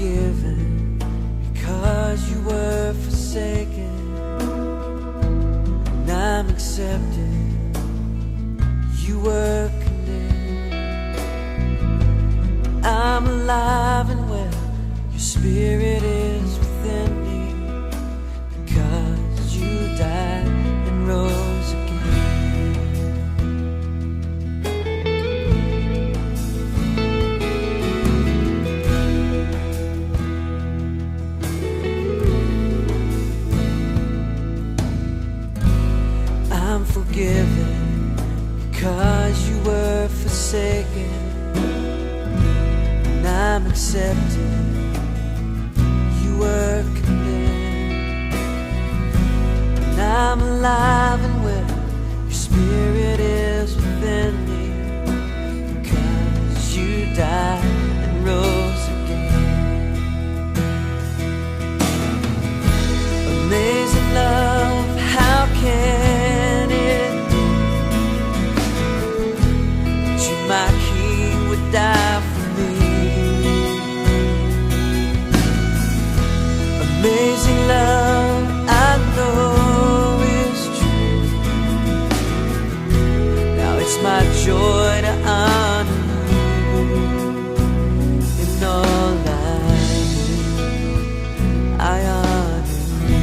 forgiven because you were forsaken, and I'm accepted. You were condemned. I'm alive and well. Your spirit is within me because you died and rose again. I'm forgiven because you were forsaken, and I'm accepted. You were condemned, and I'm alive and well. Your spirit is within me because you died and rose again. Amazing love, how can it be that you, my King, would die for me? Amazing love, I know is true. Now it's my joy to honor you in all I do. I honor you.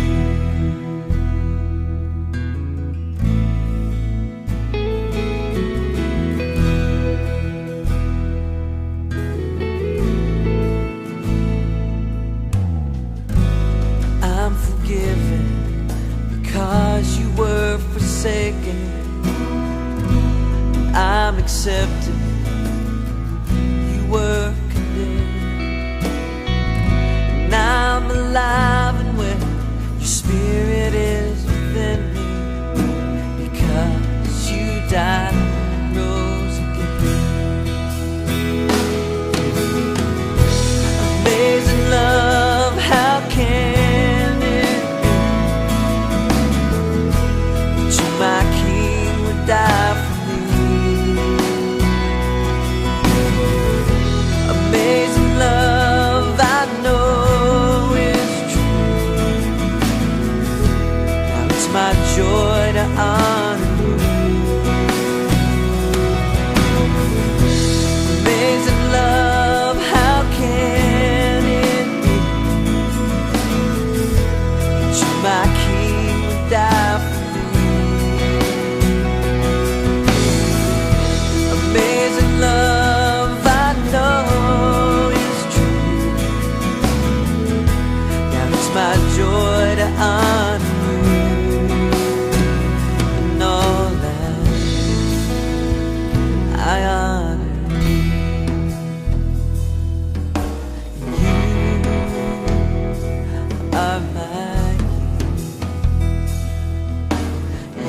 I'm forgiven because you were forsaken. I'm accepted. You were condemned, and I'm alive and well. Your spirit is within me because you died and rose again. Amazing love, how can it be that you, my King, would die for me? Amazing love, I know is true. Now it's my joy to honor you. Amazing love, how can it be that you, my King, would die for me? Amazing love, I know is true. Now it's my joy to honor you in all that I honor you. You are my King.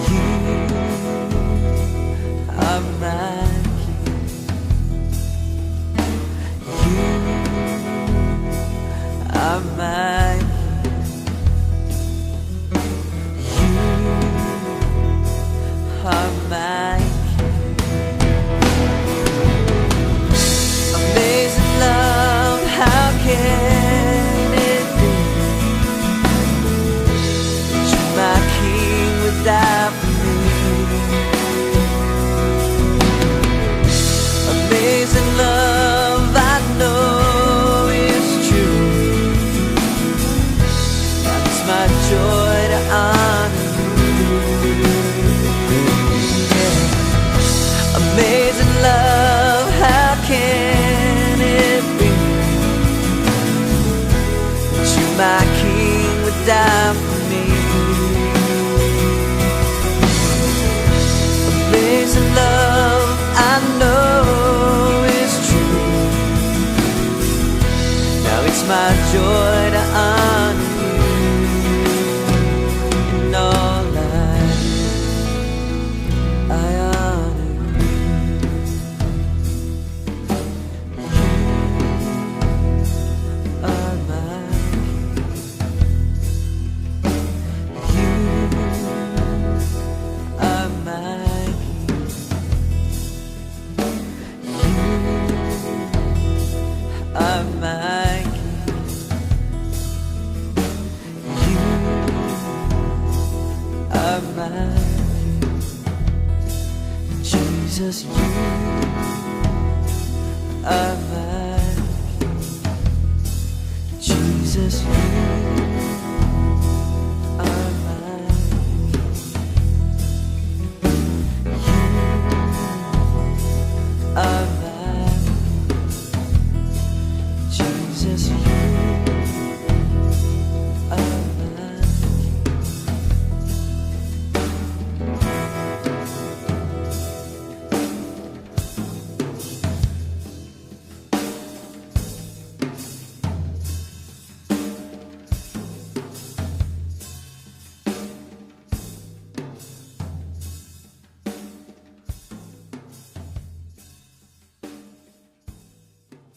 You are my King. You are my King. You are my King. Amazing love, how can it be that you, my King, would die for me? Amazing love, I know is true. Now it's my joy to honor you. Yeah. Amazing love, how can it be that you, my King, would die for me? Amazing love, I know is true. Now it's my joy to honor you in all life. I honor you. You are my King. You are my King. You are my King. Jesus, you are mine. Jesus, you